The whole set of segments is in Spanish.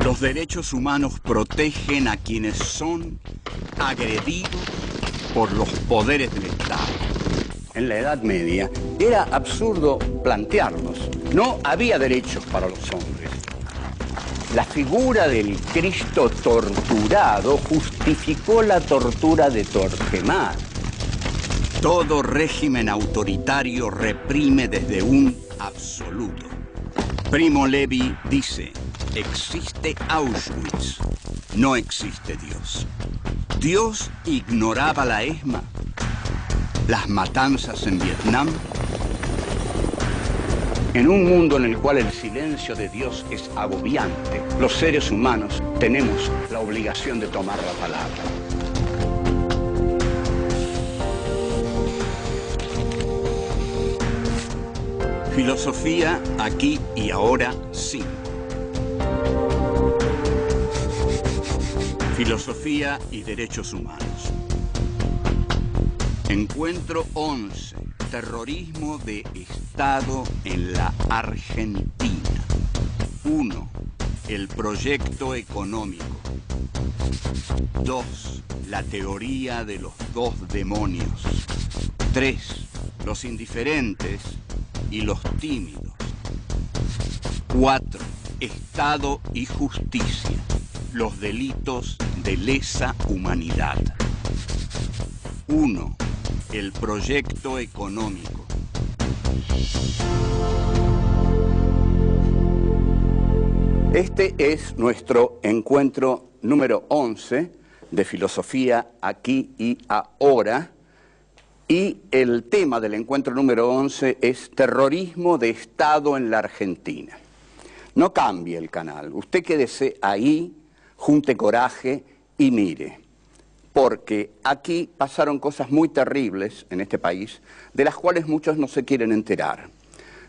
Los derechos humanos protegen a quienes son agredidos por los poderes del Estado. En la Edad Media era absurdo plantearlos. No había derechos para los hombres. La figura del Cristo torturado justificó la tortura de Torquemada. Todo régimen autoritario reprime desde un absoluto. Primo Levi dice: existe Auschwitz, no existe Dios. Dios ignoraba la ESMA, las matanzas en Vietnam. En un mundo en el cual el silencio de Dios es agobiante, los seres humanos tenemos la obligación de tomar la palabra. Filosofía aquí y ahora 5. Filosofía y derechos humanos. Encuentro 11. Terrorismo de Estado en la Argentina. 1. El proyecto económico. 2. La teoría de los dos demonios. 3. Los indiferentes y los tímidos. 4. Estado y justicia. Los delitos de lesa humanidad. 1. El proyecto económico. Este es nuestro encuentro número 11 de Filosofía aquí y ahora. Y el tema del encuentro número 11 es terrorismo de Estado en la Argentina. No cambie el canal, usted quédese ahí, junte coraje y mire, porque aquí pasaron cosas muy terribles en este país, de las cuales muchos no se quieren enterar.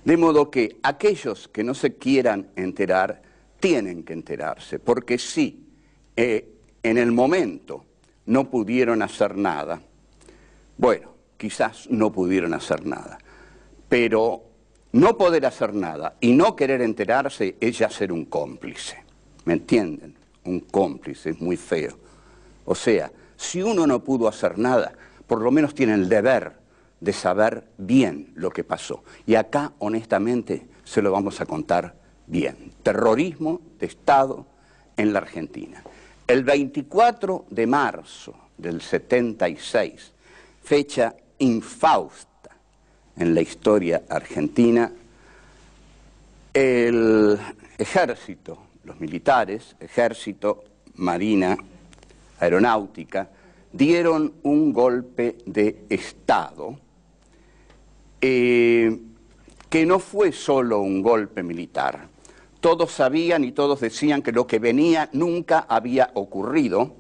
De modo que aquellos que no se quieran enterar, tienen que enterarse, porque si en el momento no pudieron hacer nada, bueno, quizás no pudieron hacer nada, pero no poder hacer nada y no querer enterarse es ya ser un cómplice, ¿me entienden? Un cómplice es muy feo. O sea, si uno no pudo hacer nada, por lo menos tiene el deber de saber bien lo que pasó. Y acá, honestamente, se lo vamos a contar bien. Terrorismo de Estado en la Argentina. El 24 de marzo del 76, fecha infausta en la historia argentina, el ejército, los militares, ejército, marina, aeronáutica, dieron un golpe de Estado que no fue solo un golpe militar. Todos sabían y todos decían que lo que venía nunca había ocurrido,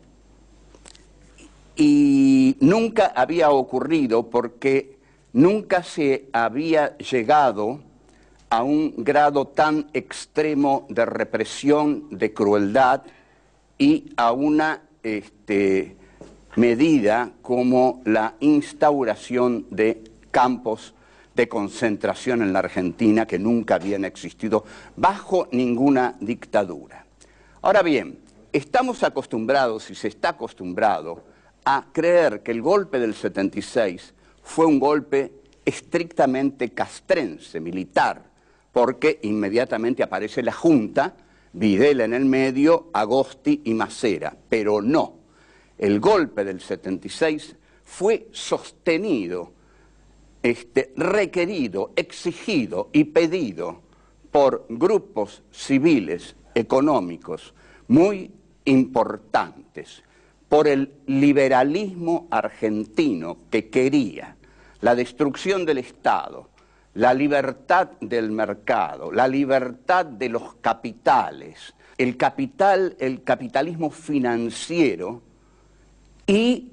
y nunca había ocurrido porque nunca se había llegado a un grado tan extremo de represión, de crueldad y a una medida como la instauración de campos de concentración en la Argentina que nunca habían existido bajo ninguna dictadura. Ahora bien, estamos acostumbrados y se está acostumbrado a creer que el golpe del 76 fue un golpe estrictamente castrense, militar, porque inmediatamente aparece la Junta, Videla en el medio, Agosti y Macera, pero no. El golpe del 76 fue sostenido, requerido, exigido y pedido por grupos civiles, económicos, muy importantes, por el liberalismo argentino que quería la destrucción del Estado, la libertad del mercado, la libertad de los capitales, el capitalismo financiero y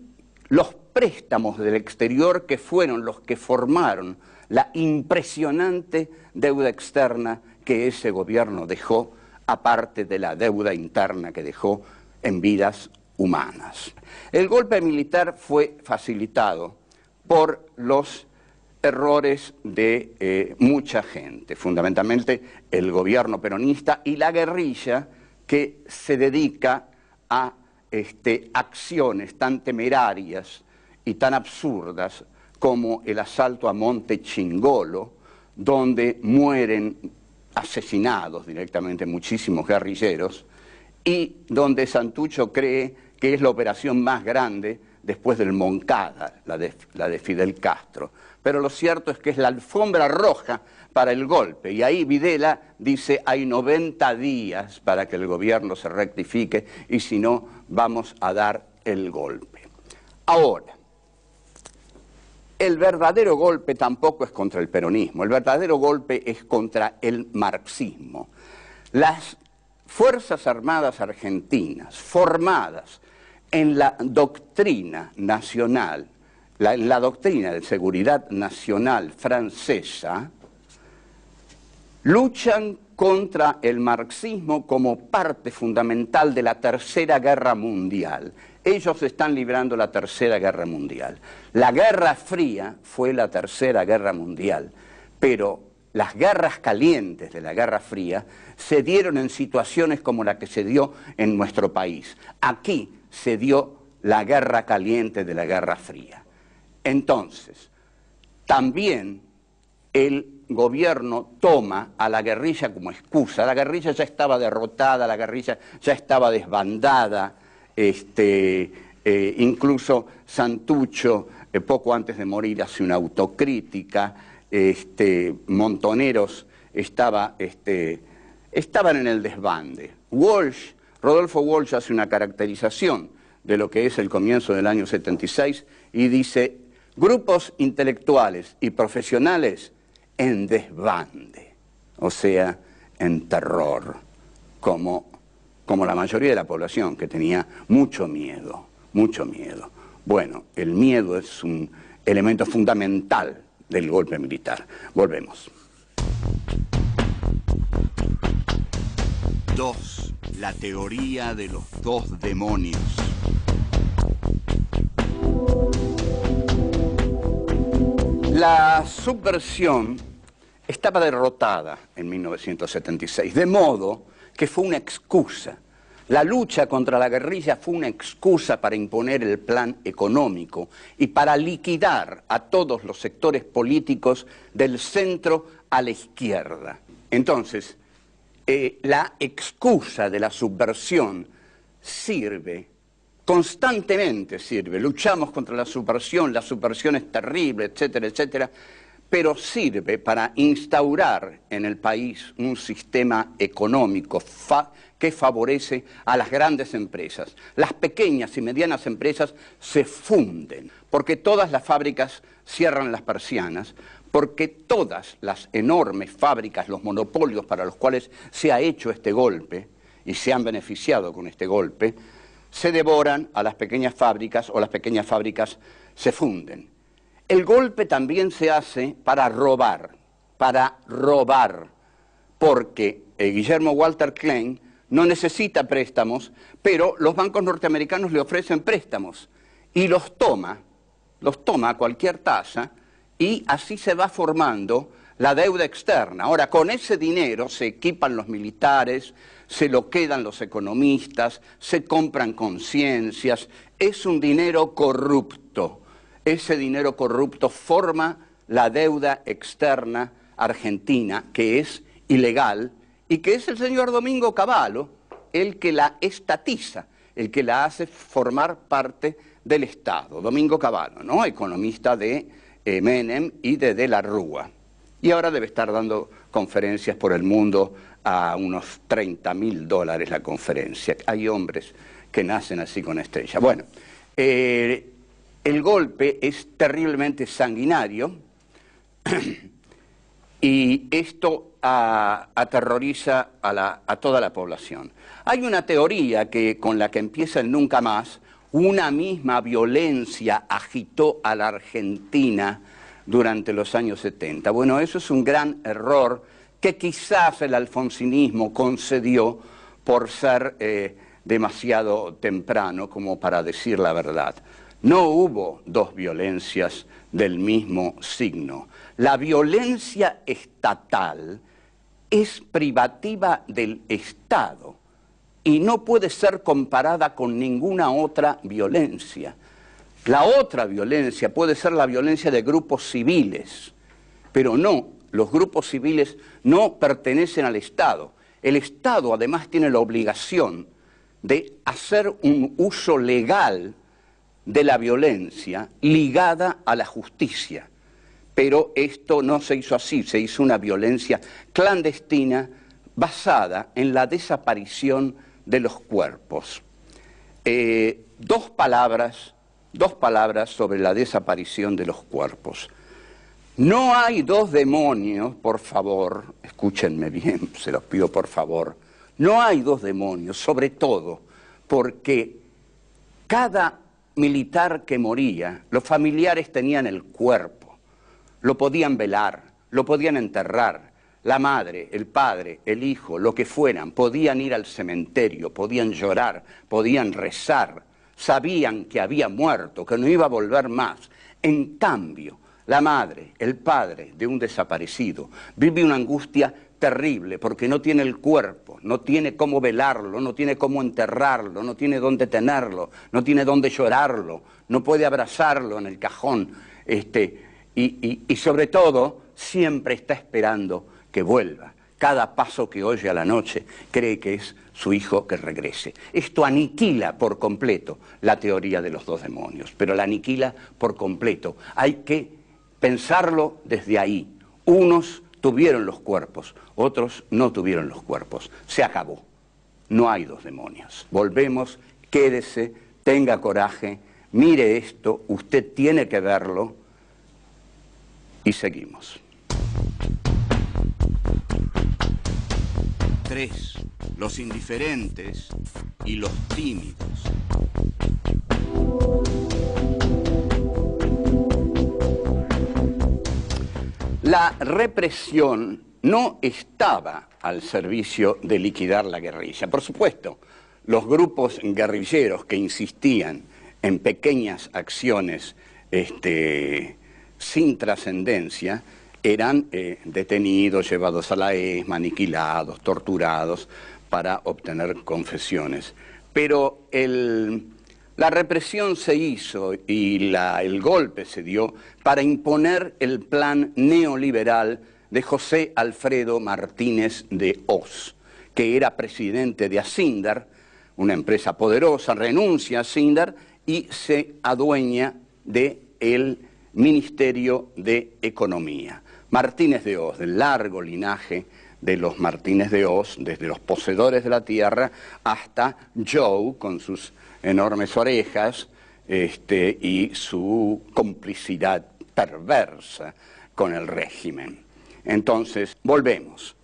los préstamos del exterior que fueron los que formaron la impresionante deuda externa que ese gobierno dejó, aparte de la deuda interna que dejó en vidas humanas. El golpe militar fue facilitado por los errores de mucha gente, fundamentalmente el gobierno peronista y la guerrilla que se dedica a acciones tan temerarias y tan absurdas como el asalto a Monte Chingolo, donde mueren asesinados directamente muchísimos guerrilleros, y donde Santucho cree que es la operación más grande después del Moncada, la de Fidel Castro. Pero lo cierto es que es la alfombra roja para el golpe, y ahí Videla dice hay 90 días para que el gobierno se rectifique, y si no, vamos a dar el golpe. Ahora, el verdadero golpe tampoco es contra el peronismo, el verdadero golpe es contra el marxismo. Las Fuerzas Armadas argentinas, formadas en la doctrina nacional, la doctrina de seguridad nacional francesa, luchan contra el marxismo como parte fundamental de la Tercera Guerra Mundial. Ellos están librando la Tercera Guerra Mundial. La Guerra Fría fue la Tercera Guerra Mundial, pero las guerras calientes de la Guerra Fría se dieron en situaciones como la que se dio en nuestro país. Aquí se dio la guerra caliente de la Guerra Fría. Entonces, también el gobierno toma a la guerrilla como excusa. La guerrilla ya estaba derrotada, la guerrilla ya estaba desbandada, incluso Santucho, poco antes de morir, hace una autocrítica. Montoneros estaban en el desbande. Rodolfo Walsh hace una caracterización de lo que es el comienzo del año 76 y dice: grupos intelectuales y profesionales en desbande, o sea, en terror, como la mayoría de la población, que tenía mucho miedo, mucho miedo. Bueno, el miedo es un elemento fundamental del golpe militar. Volvemos. 2. La teoría de los dos demonios. La subversión estaba derrotada en 1976, de modo que fue una excusa. La lucha contra la guerrilla fue una excusa para imponer el plan económico y para liquidar a todos los sectores políticos del centro a la izquierda. Entonces, la excusa de la subversión sirve, constantemente sirve. Luchamos contra la subversión es terrible, etcétera, etcétera, pero sirve para instaurar en el país un sistema económico que favorece a las grandes empresas. Las pequeñas y medianas empresas se funden, porque todas las fábricas cierran las persianas, porque todas las enormes fábricas, los monopolios para los cuales se ha hecho este golpe, y se han beneficiado con este golpe, se devoran a las pequeñas fábricas, o las pequeñas fábricas se funden. El golpe también se hace para robar, porque Guillermo Walter Klein no necesita préstamos, pero los bancos norteamericanos le ofrecen préstamos y los toma a cualquier tasa, y así se va formando la deuda externa. Ahora, con ese dinero se equipan los militares, se lo quedan los economistas, se compran conciencias. Es un dinero corrupto. Ese dinero corrupto forma la deuda externa argentina, que es ilegal, y que es el señor Domingo Cavallo el que la estatiza, el que la hace formar parte del Estado. Domingo Cavallo, ¿no? Economista de Menem y de la Rúa. Y ahora debe estar dando conferencias por el mundo a unos $30.000 la conferencia. Hay hombres que nacen así con estrella. Bueno, el golpe es terriblemente sanguinario y esto aterroriza a toda la población. Hay una teoría con la que empieza el Nunca Más. Una misma violencia agitó a la Argentina durante los años 70. Bueno, eso es un gran error que quizás el alfonsinismo concedió por ser demasiado temprano como para decir la verdad. No hubo dos violencias del mismo signo. La violencia estatal es privativa del Estado. y no puede ser comparada con ninguna otra violencia. La otra violencia puede ser la violencia de grupos civiles, pero no, los grupos civiles no pertenecen al Estado. El Estado además tiene la obligación de hacer un uso legal de la violencia ligada a la justicia. Pero esto no se hizo así, se hizo una violencia clandestina basada en la desaparición de los cuerpos. Dos palabras sobre la desaparición de los cuerpos. No hay dos demonios, por favor, escúchenme bien, se los pido por favor, no hay dos demonios, sobre todo porque cada militar que moría, los familiares tenían el cuerpo, lo podían velar, lo podían enterrar, la madre, el padre, el hijo, lo que fueran, podían ir al cementerio, podían llorar, podían rezar, sabían que había muerto, que no iba a volver más. En cambio, la madre, el padre de un desaparecido vive una angustia terrible porque no tiene el cuerpo, no tiene cómo velarlo, no tiene cómo enterrarlo, no tiene dónde tenerlo, no tiene dónde llorarlo, no puede abrazarlo en el cajón, y sobre todo siempre está esperando que vuelva. Cada paso que oye a la noche cree que es su hijo que regrese. Esto aniquila por completo la teoría de los dos demonios, pero la aniquila por completo. Hay que pensarlo desde ahí. Unos tuvieron los cuerpos, otros no tuvieron los cuerpos. Se acabó. No hay dos demonios. Volvemos, quédese, tenga coraje, mire esto, usted tiene que verlo y seguimos. 3. Los indiferentes y los tímidos. La represión no estaba al servicio de liquidar la guerrilla. Por supuesto, los grupos guerrilleros que insistían en pequeñas acciones sin trascendencia eran detenidos, llevados a la ESMA, aniquilados, torturados para obtener confesiones. Pero la represión se hizo y el golpe se dio para imponer el plan neoliberal de José Alfredo Martínez de Hoz, que era presidente de Asindar, una empresa poderosa, renuncia a Asindar y se adueña del Ministerio de Economía. Martínez de Hoz, del largo linaje de los Martínez de Hoz, desde los poseedores de la tierra hasta Joe, con sus enormes orejas y su complicidad perversa con el régimen. Entonces, volvemos.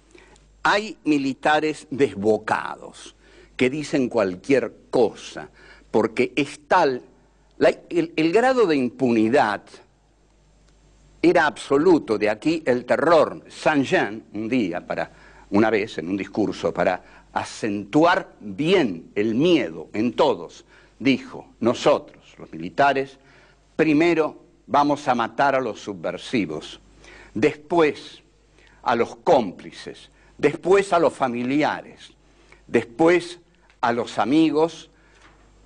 Hay militares desbocados que dicen cualquier cosa, porque es tal, el grado de impunidad era absoluto. De aquí el terror. Saint-Jean, una vez en un discurso, para acentuar bien el miedo en todos, dijo: nosotros, los militares, primero vamos a matar a los subversivos, después a los cómplices, después a los familiares, después a los amigos,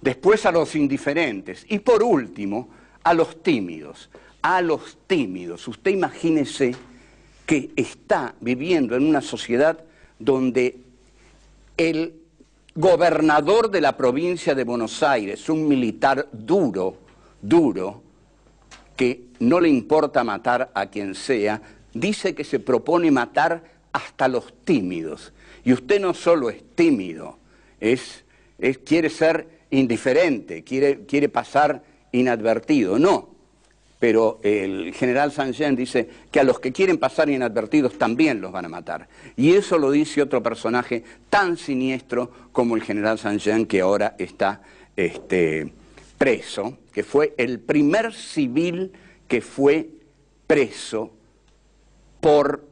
después a los indiferentes y por último a los tímidos. A los tímidos. Usted imagínese que está viviendo en una sociedad donde el gobernador de la provincia de Buenos Aires, un militar duro, que no le importa matar a quien sea, dice que se propone matar hasta los tímidos. Y usted no solo es tímido, quiere ser indiferente, quiere pasar inadvertido. No. Pero el general Saint-Jean dice que a los que quieren pasar inadvertidos también los van a matar. Y eso lo dice otro personaje tan siniestro como el general Saint-Jean, que ahora está preso, que fue el primer civil que fue preso por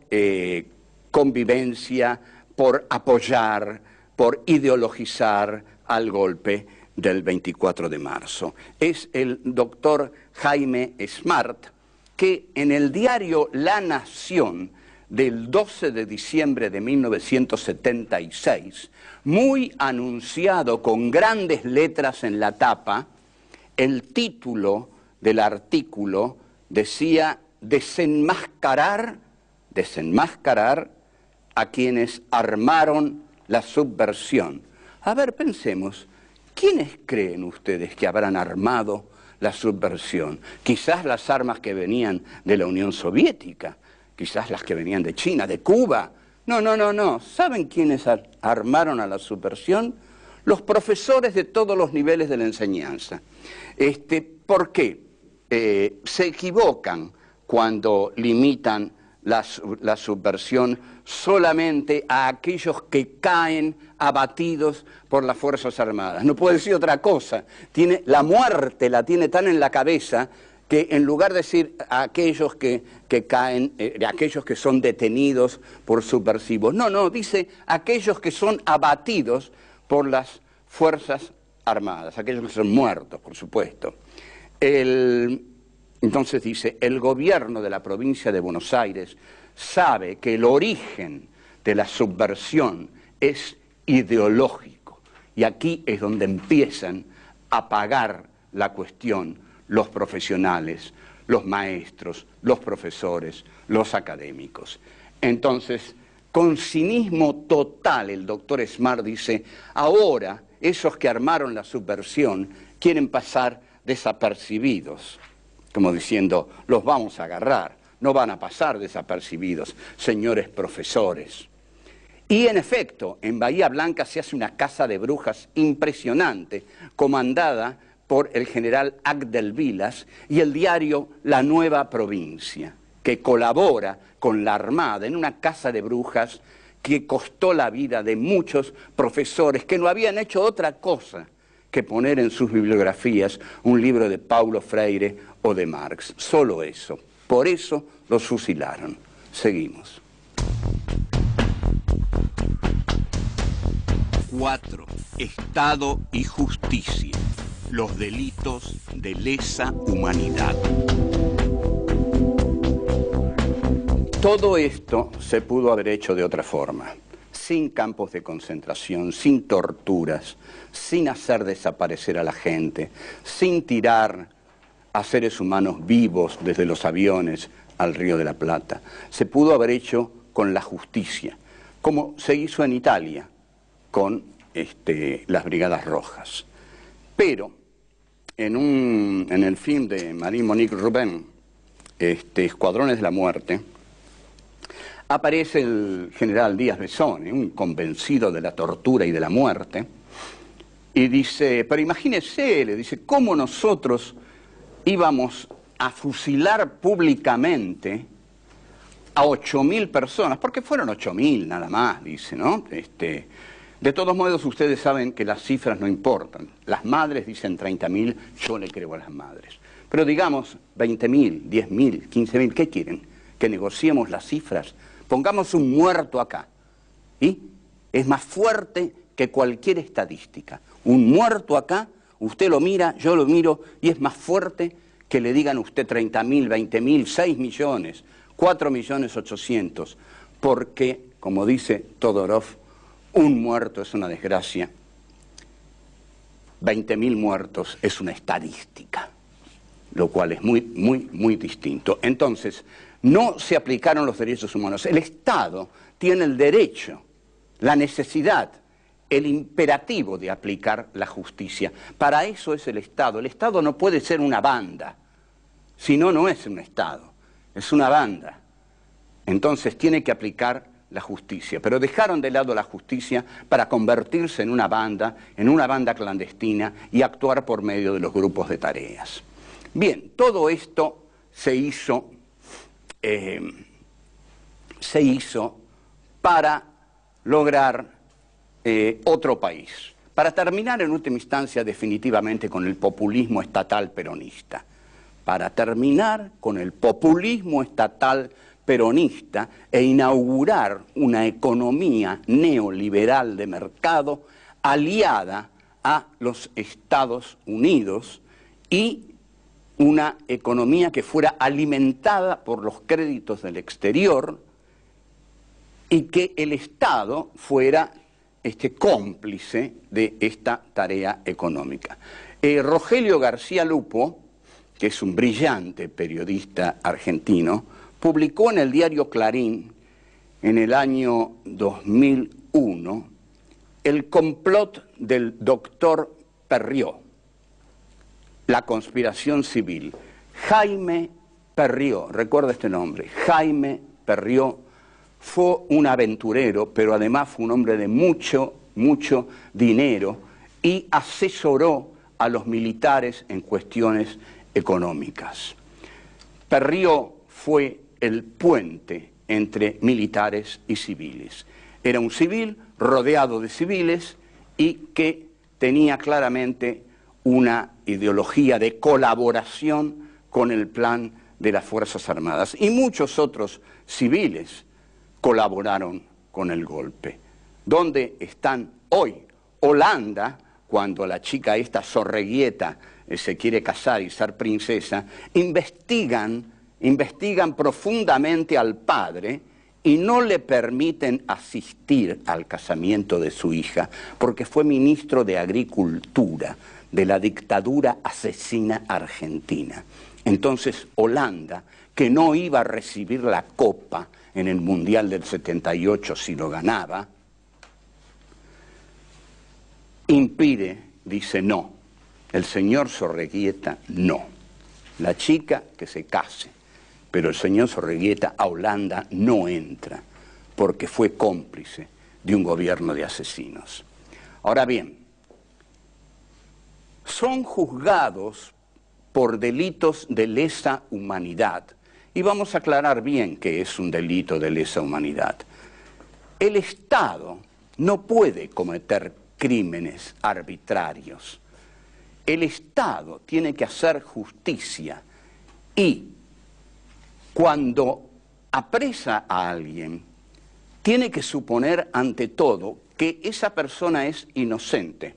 convivencia, por apoyar, por ideologizar al golpe del 24 de marzo. Es el doctor Jaime Smart, que en el diario La Nación del 12 de diciembre de 1976, muy anunciado con grandes letras en la tapa, el título del artículo decía desenmascarar a quienes armaron la subversión. A ver, pensemos, ¿quiénes creen ustedes que habrán armado la subversión? Quizás las armas que venían de la Unión Soviética, quizás las que venían de China, de Cuba. No. ¿Saben quiénes armaron a la subversión? Los profesores de todos los niveles de la enseñanza. ¿Por qué? Se equivocan cuando limitan la subversión solamente a aquellos que caen abatidos por las Fuerzas Armadas. No puede decir otra cosa. La muerte la tiene tan en la cabeza que en lugar de decir a aquellos que caen, aquellos que son detenidos por subversivos, no, dice aquellos que son abatidos por las Fuerzas Armadas, aquellos que son muertos, por supuesto. Entonces dice, el gobierno de la provincia de Buenos Aires sabe que el origen de la subversión es ideológico, y aquí es donde empiezan a pagar la cuestión los profesionales, los maestros, los profesores, los académicos. Entonces, con cinismo total, el doctor Smart dice, ahora esos que armaron la subversión quieren pasar desapercibidos, como diciendo, los vamos a agarrar, no van a pasar desapercibidos, señores profesores. Y en efecto, en Bahía Blanca se hace una caza de brujas impresionante, comandada por el general Agdel Vilas y el diario La Nueva Provincia, que colabora con la Armada en una caza de brujas que costó la vida de muchos profesores que no habían hecho otra cosa que poner en sus bibliografías un libro de Paulo Freire o de Marx. Solo eso. Por eso los fusilaron. Seguimos. 4. Estado y justicia. Los delitos de lesa humanidad. Todo esto se pudo haber hecho de otra forma, sin campos de concentración, sin torturas, sin hacer desaparecer a la gente, sin tirar a seres humanos vivos desde los aviones al Río de la Plata. Se pudo haber hecho con la justicia, como se hizo en Italia con las Brigadas Rojas. Pero en el film de Marie-Monique Rubin, Escuadrones de la Muerte, aparece el general Díaz Besone, un convencido de la tortura y de la muerte, y dice, pero imagínese, le dice, cómo nosotros íbamos a fusilar públicamente a 8.000 personas, porque fueron 8.000 nada más, dice, ¿no? De todos modos, ustedes saben que las cifras no importan. Las madres dicen 30.000, yo le creo a las madres. Pero digamos 20.000, 10.000, 15.000, ¿qué quieren? ¿Que negociemos las cifras? Pongamos un muerto acá, ¿y? Es más fuerte que cualquier estadística. Un muerto acá, usted lo mira, yo lo miro, y es más fuerte que le digan a usted 30.000, 20.000, 6 millones, 4.800.000, porque, como dice Todorov, un muerto es una desgracia, 20.000 muertos es una estadística, lo cual es muy distinto. Entonces, no se aplicaron los derechos humanos. El Estado tiene el derecho, la necesidad, el imperativo de aplicar la justicia. Para eso es el Estado. El Estado no puede ser una banda, si no, no es un Estado, es una banda. Entonces tiene que aplicar la justicia, pero dejaron de lado la justicia para convertirse en una banda clandestina y actuar por medio de los grupos de tareas. Bien, todo esto se hizo para lograr otro país, para terminar en última instancia definitivamente con el populismo estatal peronista, para terminar con el populismo estatal peronista e inaugurar una economía neoliberal de mercado aliada a los Estados Unidos y una economía que fuera alimentada por los créditos del exterior y que el Estado fuera cómplice de esta tarea económica. Rogelio García Lupo, que es un brillante periodista argentino, publicó en el diario Clarín en el año 2001 el complot del doctor Perrió, la conspiración civil. Jaime Perrió, recuerda este nombre, Jaime Perrió fue un aventurero, pero además fue un hombre de mucho dinero y asesoró a los militares en cuestiones económicas. Perrió fue el puente entre militares y civiles. Era un civil rodeado de civiles y que tenía claramente una ideología de colaboración con el plan de las Fuerzas Armadas. Y muchos otros civiles colaboraron con el golpe. ¿Dónde están hoy? Holanda, cuando la chica esta Sorreguieta se quiere casar y ser princesa, investigan profundamente al padre y no le permiten asistir al casamiento de su hija porque fue ministro de Agricultura de la dictadura asesina argentina. Entonces Holanda, que no iba a recibir la copa en el Mundial del 78 si lo ganaba, impide, dice no, el señor Sorreguieta no, la chica que se case, pero el señor Sorreguieta a Holanda no entra porque fue cómplice de un gobierno de asesinos. Ahora bien, son juzgados por delitos de lesa humanidad. Y vamos a aclarar bien qué es un delito de lesa humanidad. El Estado no puede cometer crímenes arbitrarios. El Estado tiene que hacer justicia y cuando apresa a alguien, tiene que suponer ante todo que esa persona es inocente.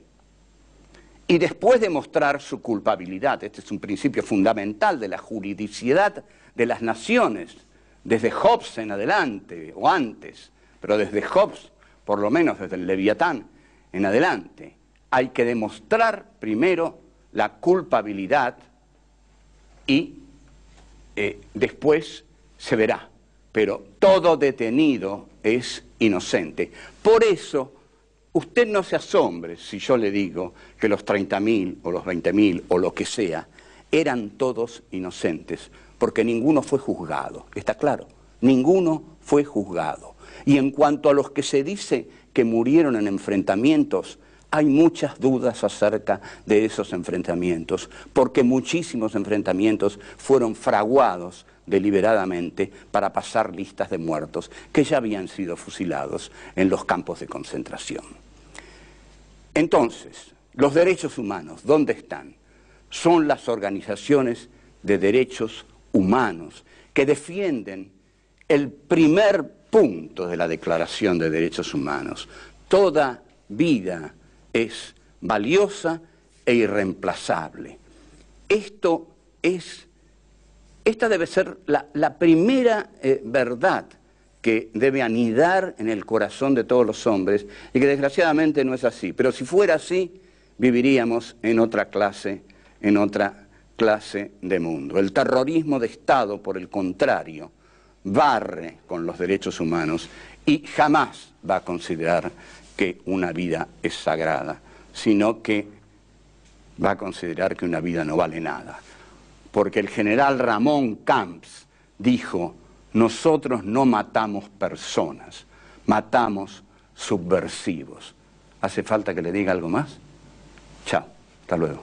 Y después demostrar su culpabilidad. Este es un principio fundamental de la juridicidad de las naciones, desde Hobbes en adelante, o antes, pero desde Hobbes, por lo menos desde el Leviatán en adelante. Hay que demostrar primero la culpabilidad y después se verá. Pero todo detenido es inocente. Por eso, usted no se asombre si yo le digo que los 30.000 o los 20.000 o lo que sea, eran todos inocentes, porque ninguno fue juzgado, ¿está claro? Ninguno fue juzgado. Y en cuanto a los que se dice que murieron en enfrentamientos, hay muchas dudas acerca de esos enfrentamientos, porque muchísimos enfrentamientos fueron fraguados deliberadamente para pasar listas de muertos que ya habían sido fusilados en los campos de concentración. Entonces, los derechos humanos, ¿dónde están? Son las organizaciones de derechos humanos que defienden el primer punto de la Declaración de Derechos Humanos. Toda vida es valiosa e irreemplazable. Esta debe ser la primera verdad que debe anidar en el corazón de todos los hombres y que desgraciadamente no es así. Pero si fuera así, viviríamos en otra clase de mundo. El terrorismo de Estado, por el contrario, barre con los derechos humanos y jamás va a considerar que una vida es sagrada, sino que va a considerar que una vida no vale nada. Porque el general Ramón Camps dijo: nosotros no matamos personas, matamos subversivos. ¿Hace falta que le diga algo más? Chao, hasta luego.